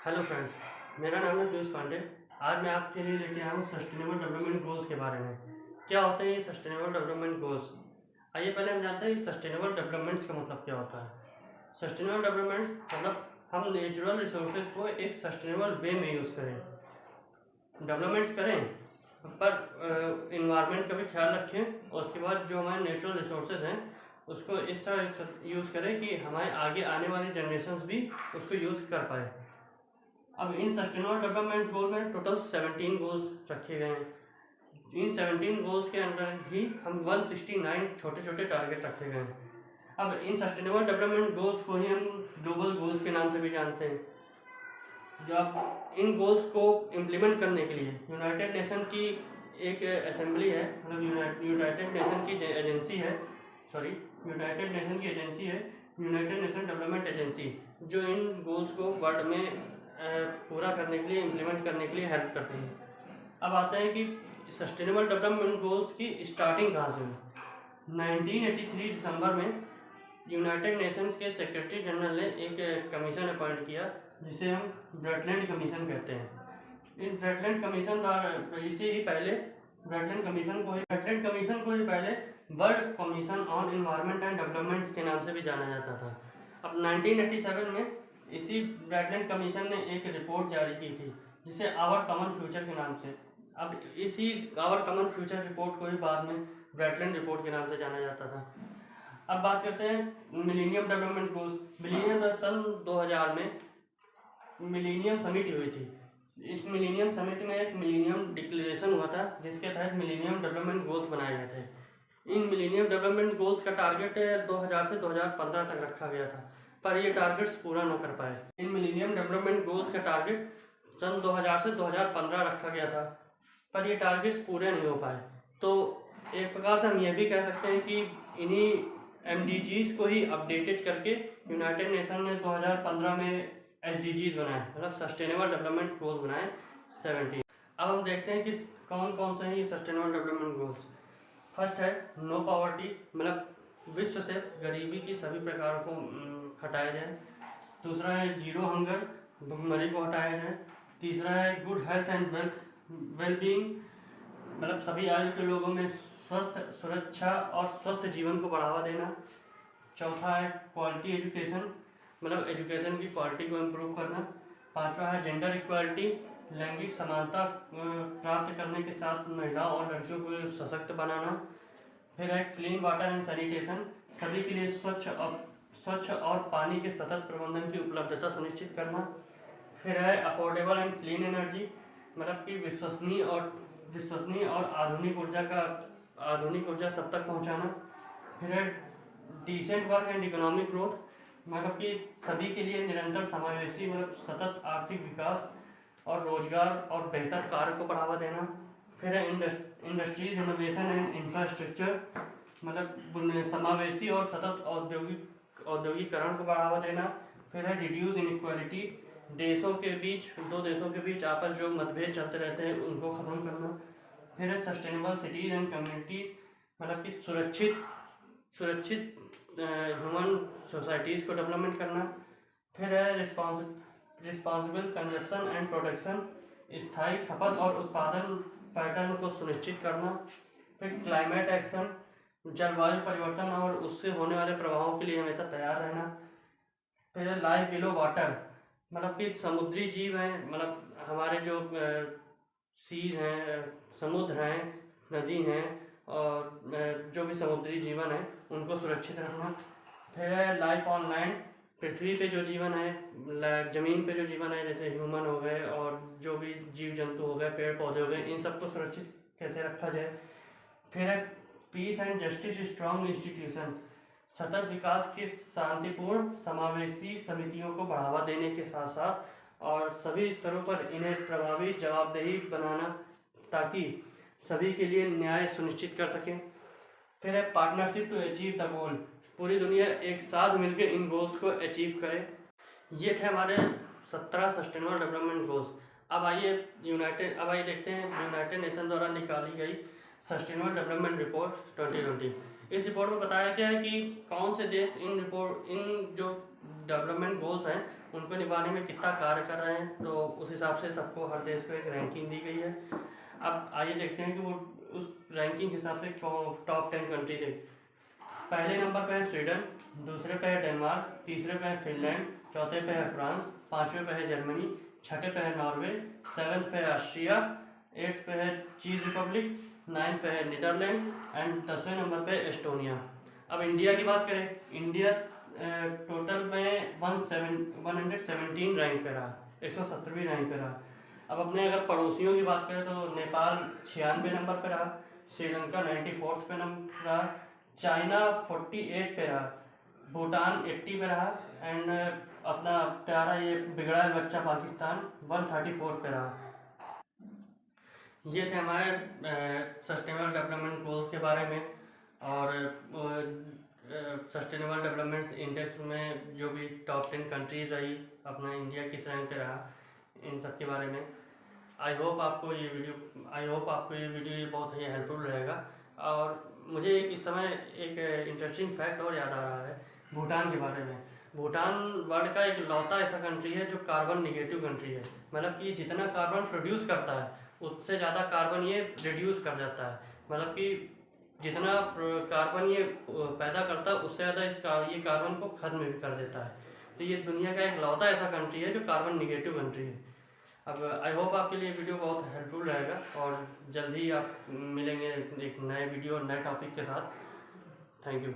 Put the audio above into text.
Hello friends, मेरा नाम है पीयूष पांडे। आज मैं आपके लिए लेके आया हूँ सस्टेनेबल डेवलपमेंट गोल्स के बारे में। क्या होते हैं ये सस्टेनेबल डेवलपमेंट गोल्स? आइए पहले हम जानते हैं सस्टेनेबल डेवलपमेंट्स का मतलब क्या होता है। सस्टेनेबल डेवलपमेंट्स मतलब हम नेचुरल रिसोर्सेज को एक सस्टेनेबल वे में यूज़ करें, डेवलपमेंट्स करें, पर इन्वायरमेंट का भी ख्याल रखें और उसके बाद जो हमारे नेचुरल रिसोर्सेज हैं उसको इस तरह यूज़ करें कि हमारे आगे आने वाली जनरेशन्स भी उसको यूज़ कर पाए। अब इन सस्टेनेबल डेवलपमेंट गोल में टोटल 17 गोल्स रखे गए हैं। इन 17 गोल्स के अंदर ही हम 169 छोटे छोटे टारगेट रखे गए हैं। अब इन सस्टेनेबल डेवलपमेंट गोल्स को ही हम ग्लोबल गोल्स के नाम से भी जानते हैं। जब इन गोल्स को इम्प्लीमेंट करने के लिए यूनाइटेड नेशन की एक असेंबली है, मतलब यूनाइटेड नेशन की एजेंसी है, यूनाइटेड नेशन की एजेंसी है, यूनाइटेड नेशन डेवलपमेंट एजेंसी, जो इन गोल्स को वर्ल्ड में पूरा करने के लिए, इम्प्लीमेंट करने के लिए हेल्प करती है। अब आते हैं कि सस्टेनेबल डेवलपमेंट गोल्स की स्टार्टिंग कहाँ से हुई। 1983 दिसंबर में यूनाइटेड नेशंस के सेक्रेटरी जनरल ने एक कमीशन अपॉइंट किया जिसे हम ब्रेटलैंड कमीशन कहते हैं। इन ब्रेटलैंड कमीशन को ही पहले world commission on environment and development के नाम से भी जाना जाता था। अब 1987 में इसी ब्रेटलैंड कमीशन ने एक रिपोर्ट जारी की थी जिसे आवर कॉमन फ्यूचर के नाम से, अब इसी आवर कॉमन फ्यूचर रिपोर्ट को ही बाद में ब्रेटलैंड रिपोर्ट के नाम से जाना जाता था। अब बात करते हैं मिलेनियम डेवलपमेंट गोल्स। मिलेनियम सन 2000 में मिलेनियम समिट हुई थी। इस मिलेनियम समिट में एक मिलेनियम डिक्लेरेशन हुआ था जिसके तहत मिलेनियम डेवलपमेंट गोल्स बनाए गए थे। इन मिलेनियम डेवलपमेंट गोल्स का टारगेट 2000 से 2015 तक रखा गया था, पर ये टारगेट्स पूरा न कर पाए। इन मिलेनियम डेवलपमेंट गोल्स का टारगेट सन 2000 से 2015 रखा गया था, पर ये टारगेट्स पूरे नहीं हो पाए। तो एक प्रकार से हम ये भी कह सकते हैं कि इन्हीं MDGs को ही अपडेटेड करके यूनाइटेड नेशन ने 2015 में SDGs बनाए, मतलब सस्टेनेबल डेवलपमेंट गोल्स बनाए 17। अब हम देखते हैं कि कौन कौन से हैं ये सस्टेनेबल डेवलपमेंट गोल्स। फर्स्ट है नो पॉवर्टी, मतलब विश्व से गरीबी की सभी प्रकारों को हटाया जाए। दूसरा है जीरो हंगर, भुखमरी को हटाया जाए। तीसरा है गुड हेल्थ एंड वेलबींग, मतलब सभी आयु के लोगों में स्वस्थ, सुरक्षा और स्वस्थ जीवन को बढ़ावा देना। चौथा है क्वालिटी एजुकेशन, मतलब एजुकेशन की क्वालिटी को इम्प्रूव करना। पांचवा है जेंडर इक्वालिटी, लैंगिक समानता प्राप्त करने के साथ महिलाओं और लड़कियों को सशक्त बनाना। फिर है क्लीन वाटर एंड सैनिटेशन, सभी के लिए स्वच्छ और पानी के सतत प्रबंधन की उपलब्धता सुनिश्चित करना। फिर है अफोर्डेबल एंड क्लीन एनर्जी, मतलब कि विश्वसनीय और आधुनिक ऊर्जा सब तक पहुंचाना। फिर है decent work and economic growth, मतलब कि सभी के लिए निरंतर समावेशी, मतलब सतत आर्थिक विकास और रोजगार और बेहतर कार्य को बढ़ावा देना। फिर है इंडस्ट्रीज इनोवेशन एंड इंफ्रास्ट्रक्चर, मतलब समावेशी और सतत औद्योगिकरण को बढ़ावा देना। फिर है रिड्यूस इनइक्वालिटी, दो देशों के बीच आपस जो मतभेद चलते रहते हैं उनको ख़त्म करना। फिर है सस्टेनेबल सिटीज़ एंड कम्युनिटीज, मतलब कि सुरक्षित ह्यूमन सोसाइटीज़ को डेवलपमेंट करना। फिर है रिस्पॉन्सिबल कंजप्शन एंड प्रोडक्शन, स्थायी खपत और उत्पादन पैटर्न को सुनिश्चित करना। फिर क्लाइमेट एक्शन, जलवायु परिवर्तन और उससे होने वाले प्रभावों के लिए हमेशा तैयार रहना। फिर है लाइफ बिलो वाटर, मतलब कि समुद्री जीव हैं, मतलब हमारे जो सीज हैं, समुद्र हैं, नदी हैं और जो भी समुद्री जीवन है उनको सुरक्षित रखना। फिर है लाइफ ऑन लैंड, पृथ्वी पे जो जीवन है, ज़मीन पे जो जीवन है, जैसे ह्यूमन हो गए और जो भी जीव जंतु हो गए, पेड़ पौधे हो गए, इन सबको सुरक्षित कैसे रखा जाए। फिर है peace and justice strong institution, सतत विकास के शांतिपूर्ण समावेशी समितियों को बढ़ावा देने के साथ साथ और सभी स्तरों पर इन्हें प्रभावी जवाबदेही बनाना ताकि सभी के लिए न्याय सुनिश्चित कर सकें। फिर है partnership to achieve the goal, पूरी दुनिया एक साथ मिलकर इन गोल्स को अचीव करे। ये थे हमारे 17 सस्टेनेबल डेवलपमेंट गोल्स। अब आइए देखते हैं यूनाइटेड नेशन द्वारा निकाली गई सस्टेनेबल डेवलपमेंट रिपोर्ट 2020। इस रिपोर्ट में बताया गया है कि कौन से देश इन जो डेवलपमेंट गोल्स हैं उनको निभाने में कितना कार्य कर रहे हैं, तो उस हिसाब से सबको हर देश को एक रैंकिंग दी गई है। अब आइए देखते हैं कि वो उस रैंकिंग के हिसाब से टॉप 10 कंट्री थे। पहले नंबर पे है स्वीडन, दूसरे पे है डेनमार्क, तीसरे पे है फिनलैंड, चौथे पे है फ्रांस, पाँचवें पे है जर्मनी, छठे पे है नॉर्वे, सेवन्थ पे है ऑस्ट्रिया, एट्थ पे है चीज रिपब्लिक, नाइन्थ पे है नीदरलैंड एंड 10वें नंबर पे एस्टोनिया। अब इंडिया की बात करें, इंडिया टोटल में 117 रैंक पे रहा, 170वीं रैंक पे रहा। अब अपने अगर पड़ोसियों की बात करें तो नेपाल 96 नंबर पे रहा, श्रीलंका 94 पे नंबर रहा, चाइना 48 पे रहा, भूटान 80 पे रहा एंड अपना प्यारा ये बिगड़ा बच्चा पाकिस्तान 134 पे रहा। ये थे हमारे सस्टेनेबल डेवलपमेंट गोल्स के बारे में, और सस्टेनेबल डेवलपमेंट इंडेक्स में जो भी टॉप 10 कंट्रीज आई, अपना इंडिया किस रैंक पे रहा, इन सब के बारे में। आई होप आपको ये वीडियो बहुत ही हेल्पफुल रहेगा। और मुझे इस समय एक इंटरेस्टिंग फैक्ट और याद आ रहा है भूटान के बारे में। भूटान वर्ल्ड का एक लौता ऐसा कंट्री है जो कार्बन निगेटिव कंट्री है, मतलब कि जितना कार्बन प्रोड्यूस करता है उससे ज़्यादा कार्बन ये रिड्यूस कर जाता है, मतलब कि जितना कार्बन ये पैदा करता है उससे ज़्यादा ये कार्बन को खत्म भी कर देता है। तो ये दुनिया का एक लौता ऐसा कंट्री है जो कार्बन निगेटिव कंट्री है। अब आई होप आपके लिए वीडियो बहुत हेल्पफुल रहेगा, और जल्द ही आप मिलेंगे एक नए वीडियो नए टॉपिक के साथ। Thank you.